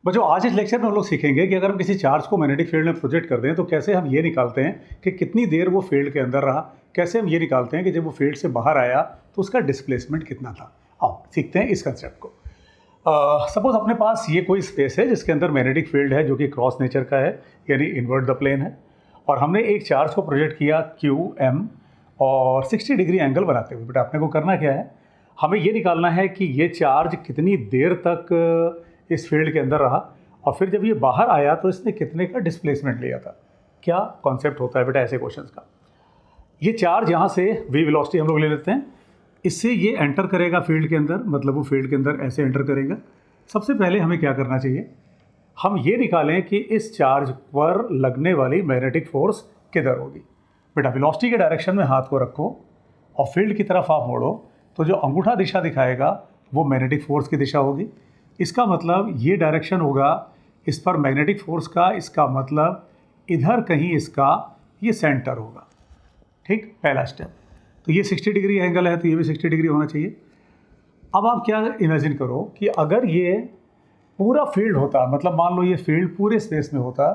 बच्चों, आज इस लेक्चर में हम लोग सीखेंगे कि अगर हम किसी चार्ज को मैग्नेटिक फील्ड में प्रोजेक्ट कर दें तो कैसे हम ये निकालते हैं कि कितनी देर वो फील्ड के अंदर रहा। कैसे हम ये निकालते हैं कि जब वो फील्ड से बाहर आया तो उसका डिस्प्लेसमेंट कितना था। आओ सीखते हैं इस कंसेप्ट को। सपोज अपने पास ये कोई स्पेस है जिसके अंदर मैग्नेटिक फील्ड है जो कि क्रॉस नेचर का है, यानी इन्वर्ट द प्लेन है, और हमने एक चार्ज को प्रोजेक्ट किया क्यू एम और 60 डिग्री एंगल बनाते हुए। बट आपने को करना क्या है, हमें ये निकालना है कि ये चार्ज कितनी देर तक इस फील्ड के अंदर रहा और फिर जब ये बाहर आया तो इसने कितने का डिस्प्लेसमेंट लिया था। क्या कॉन्सेप्ट होता है बेटा ऐसे क्वेश्चंस का। ये चार्ज यहाँ से वी वेलोसिटी हम लोग ले लेते हैं, इससे ये एंटर करेगा फील्ड के अंदर, मतलब वो फील्ड के अंदर ऐसे एंटर करेगा। सबसे पहले हमें क्या करना चाहिए, हम ये निकालें कि इस चार्ज पर लगने वाली मैग्नेटिक फोर्स किधर होगी। बेटा वेलोसिटी के डायरेक्शन में हाथ को रखो और फील्ड की तरफ आप मोड़ो तो जो अंगूठा दिशा दिखाएगा वो मैग्नेटिक फोर्स की दिशा होगी। इसका मतलब ये डायरेक्शन होगा इस पर मैग्नेटिक फोर्स का, इसका मतलब इधर कहीं इसका ये सेंटर होगा। ठीक, पहला स्टेप। तो ये 60 डिग्री एंगल है तो ये भी 60 डिग्री होना चाहिए। अब आप क्या इमेजिन करो कि अगर ये पूरा फील्ड होता, मतलब मान लो ये फील्ड पूरे स्पेस में होता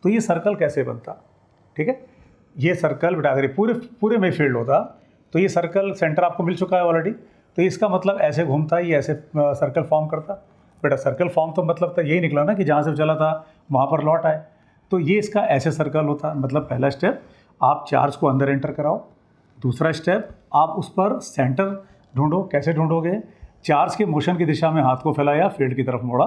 तो ये सर्कल कैसे बनता। ठीक है, ये सर्कल बेटा अगर ये पूरे में फील्ड होता तो ये सर्कल सेंटर आपको मिल चुका है ऑलरेडी, तो इसका मतलब ऐसे घूमता, ये ऐसे सर्कल फॉर्म करता। बेटा सर्कल फॉर्म तो मतलब तो यही निकला ना कि जहाँ से चला था वहाँ पर लौट आए, तो ये इसका ऐसे सर्कल होता। मतलब पहला स्टेप आप चार्ज को अंदर एंटर कराओ, दूसरा स्टेप आप उस पर सेंटर ढूंढो। कैसे ढूंढोगे, चार्ज के मोशन की दिशा में हाथ को फैलाया, फील्ड की तरफ मोड़ा,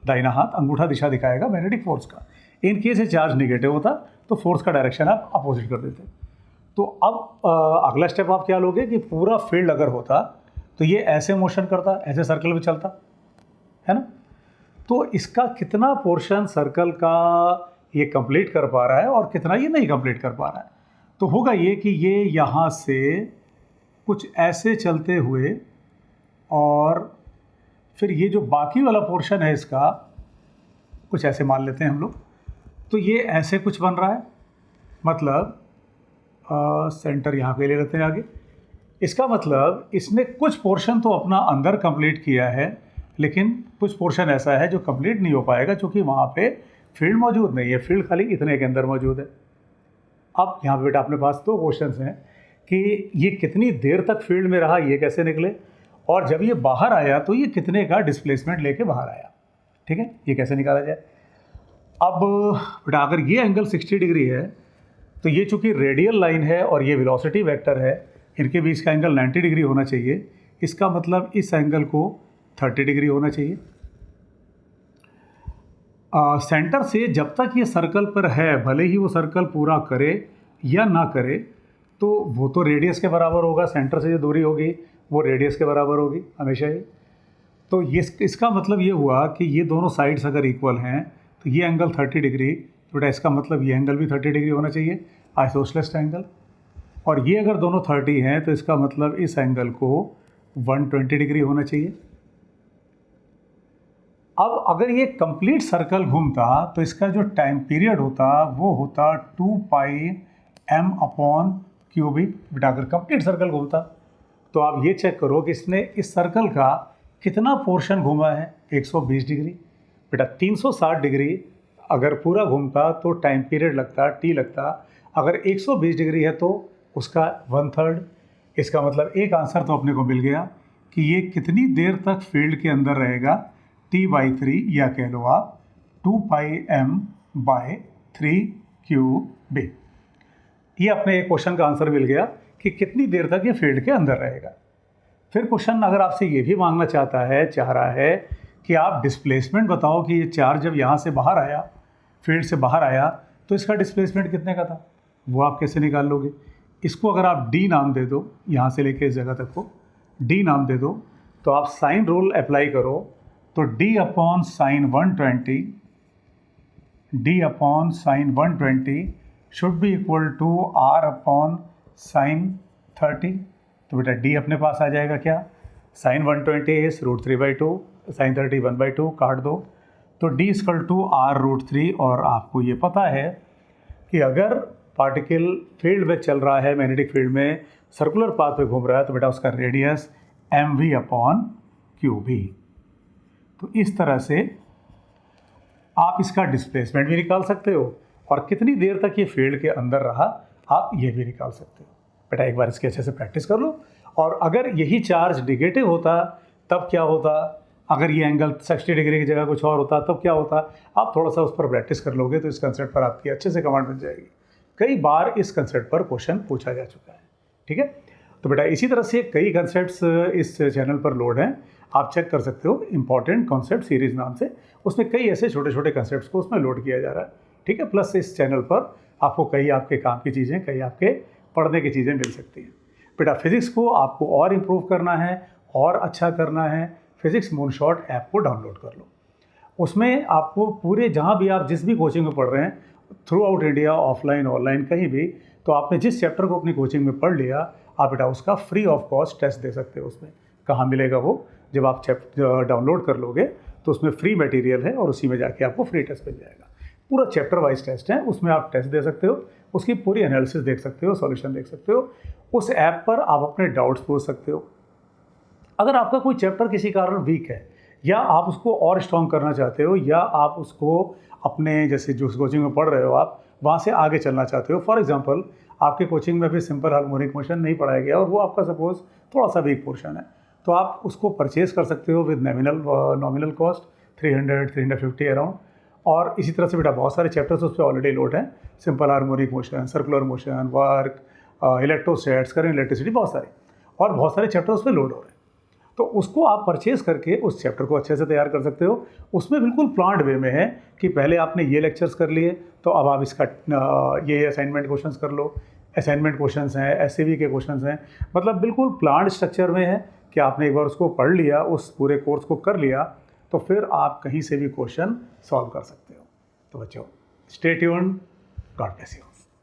दाहिना हाथ अंगूठा दिशा दिखाएगा मैग्नेटिक फोर्स का। इन केस ये चार्ज निगेटिव होता तो फोर्स का डायरेक्शन आप अपोजिट कर देते। तो अब अगला स्टेप आप क्या लोगे कि पूरा फील्ड अगर होता तो ये ऐसे मोशन करता, ऐसे सर्कल में चलता है ना, तो इसका कितना पोर्शन सर्कल का ये कंप्लीट कर पा रहा है और कितना ये नहीं कंप्लीट कर पा रहा है। तो होगा ये कि ये यहाँ से कुछ ऐसे चलते हुए और फिर ये जो बाकी वाला पोर्शन है इसका कुछ ऐसे मान लेते हैं हम लोग, तो ये ऐसे कुछ बन रहा है। मतलब सेंटर यहाँ पे ले लेते हैं आगे। इसका मतलब इसने कुछ पोर्शन तो अपना अंदर कंप्लीट किया है, लेकिन कुछ पोर्शन ऐसा है जो कंप्लीट नहीं हो पाएगा क्योंकि वहाँ पे फील्ड मौजूद नहीं है, फील्ड खाली इतने के अंदर मौजूद है। अब यहाँ पे बेटा अपने पास दो क्वेश्चंस हैं कि ये कितनी देर तक फील्ड में रहा, ये कैसे निकले, और जब ये बाहर आया तो ये कितने का डिस्प्लेसमेंट लेके बाहर आया। ठीक है, ये कैसे निकाला जाए। अब बेटा अगर ये एंगल 60 डिग्री है तो ये चूँकि रेडियल लाइन है और ये वेलोसिटी वेक्टर है, इनके बीच का एंगल 90 डिग्री होना चाहिए। इसका मतलब इस एंगल को 30 डिग्री होना चाहिए। सेंटर से जब तक ये सर्कल पर है, भले ही वो सर्कल पूरा करे या ना करे, तो वो तो रेडियस के बराबर होगा। सेंटर से जो दूरी होगी वो रेडियस के बराबर होगी हमेशा ही। तो ये इसका मतलब ये हुआ कि ये दोनों साइड्स अगर इक्वल हैं तो ये एंगल 30 डिग्री, तो बेटा इसका मतलब ये एंगल भी 30 डिग्री होना चाहिए, आइसोसेलेस एंगल। और ये अगर दोनों 30 हैं तो इसका मतलब इस एंगल को 120 डिग्री होना चाहिए। अब अगर ये कंप्लीट सर्कल घूमता तो इसका जो टाइम पीरियड होता वो होता 2 पाई m अपॉन क्यूबिक। बेटा अगर कंप्लीट सर्कल घूमता तो आप ये चेक करो कि इसने इस सर्कल का कितना पोर्शन घूमा है, 120 डिग्री। बेटा 360 डिग्री अगर पूरा घूमता तो टाइम पीरियड लगता t लगता, अगर 120 डिग्री है तो उसका 1/3। इसका मतलब एक आंसर तो अपने को मिल गया कि ये कितनी देर तक फील्ड के अंदर रहेगा, t/3, या कह लो आप 2 पाई m/3 क्यूब। ये अपने एक क्वेश्चन का आंसर मिल गया कि कितनी देर तक ये फील्ड के अंदर रहेगा। फिर क्वेश्चन अगर आपसे ये भी मांगना चाह रहा है कि आप डिस्प्लेसमेंट बताओ कि ये चार्ज जब यहाँ से बाहर आया, फील्ड से बाहर आया, तो इसका डिस्प्लेसमेंट कितने का था, वो आप कैसे निकाल लोगे। इसको अगर आप d नाम दे दो, यहाँ से लेके इस जगह तक को d नाम दे दो, तो आप साइन रूल अप्लाई करो तो d upon sine 120 should be equal to r upon sine 30। तो बेटा d अपने पास आ जाएगा क्या, साइन 120 इज √3/2, साइन 30 1/2, काट दो तो d इक्वल टू r√3। और आपको ये पता है कि अगर पार्टिकल फील्ड में चल रहा है, मैग्नेटिक फील्ड में सर्कुलर पाथ पे घूम रहा है, तो बेटा उसका रेडियस mv अपॉन क्यूब। तो इस तरह से आप इसका डिस्प्लेसमेंट भी निकाल सकते हो और कितनी देर तक ये फील्ड के अंदर रहा आप ये भी निकाल सकते हो। बेटा एक बार इसके अच्छे से प्रैक्टिस कर लो। और अगर यही चार्ज निगेटिव होता तब क्या होता, अगर ये एंगल 60 डिग्री की जगह कुछ और होता तब क्या होता, आप थोड़ा सा उस पर प्रैक्टिस कर लोगे तो इस कंसेप्ट पर आपकी अच्छे से कमांड बन जाएगी। कई बार इस कंसेप्ट पर क्वेश्चन पूछा जा चुका है, ठीक है। तो बेटा इसी तरह से कई कंसेप्ट्स इस चैनल पर लोड हैं, आप चेक कर सकते हो, इंपॉर्टेंट कॉन्सेप्ट सीरीज़ नाम से। उसमें कई ऐसे छोटे छोटे कंसेप्ट्स को उसमें लोड किया जा रहा है, ठीक है। प्लस इस चैनल पर आपको कई आपके काम की चीज़ें, कई आपके पढ़ने की चीज़ें मिल सकती हैं। बेटा फिज़िक्स को आपको और इम्प्रूव करना है और अच्छा करना है, फिज़िक्स मूनशॉट ऐप को डाउनलोड कर लो। उसमें आपको पूरे जहाँ भी आप जिस भी कोचिंग में पढ़ रहे हैं, through out India, offline online कहीं भी, तो आपने जिस चैप्टर को अपनी कोचिंग में पढ़ लिया, आप बेटा उसका फ्री ऑफ कॉस्ट टेस्ट दे सकते हो। उसमें कहाँ मिलेगा वो, जब आप चैप्टर डाउनलोड कर लोगे तो उसमें फ्री मटेरियल है और उसी में जाके आपको फ्री टेस्ट मिल जाएगा। पूरा चैप्टर वाइज टेस्ट है, उसमें आप टेस्ट दे सकते हो, उसकी पूरी एनालिसिस देख सकते हो, सॉल्यूशन देख सकते हो। उस ऐप पर आप अपने डाउट्स पूछ सकते हो। अगर आपका कोई चैप्टर किसी कारण वीक है या आप उसको और स्ट्रॉन्ग करना चाहते हो, या आप उसको अपने जैसे जो कोचिंग में पढ़ रहे हो आप वहाँ से आगे चलना चाहते हो, फॉर एग्जांपल आपके कोचिंग में भी सिंपल हार्मोनिक मोशन नहीं पढ़ाया गया और वो आपका सपोज थोड़ा सा वीक पोर्शन है, तो आप उसको परचेज़ कर सकते हो विद नॉमिनल कॉस्ट 300-350 अराउंड। और इसी तरह से बेटा बहुत सारे चैप्टर्स उस पर ऑलरेडी लोड हैं, simple harmonic motion, circular motion, work, electrostatics, current, electricity, बहुत सारे चैप्टर उस पर लोड हो रहे हैं। तो उसको आप परचेज़ करके उस चैप्टर को अच्छे से तैयार कर सकते हो। उसमें बिल्कुल प्लान्ड वे में है कि पहले आपने ये लेक्चर्स कर लिए तो अब आप इसका ये असाइनमेंट क्वेश्चंस कर लो, असाइनमेंट क्वेश्चंस हैं, एससीवी के क्वेश्चंस हैं, मतलब बिल्कुल प्लान्ड स्ट्रक्चर में है कि आपने एक बार उसको पढ़ लिया, उस पूरे कोर्स को कर लिया, तो फिर आप कहीं से भी क्वेश्चन सॉल्व कर सकते हो। तो बच्चों stay tuned, God bless you.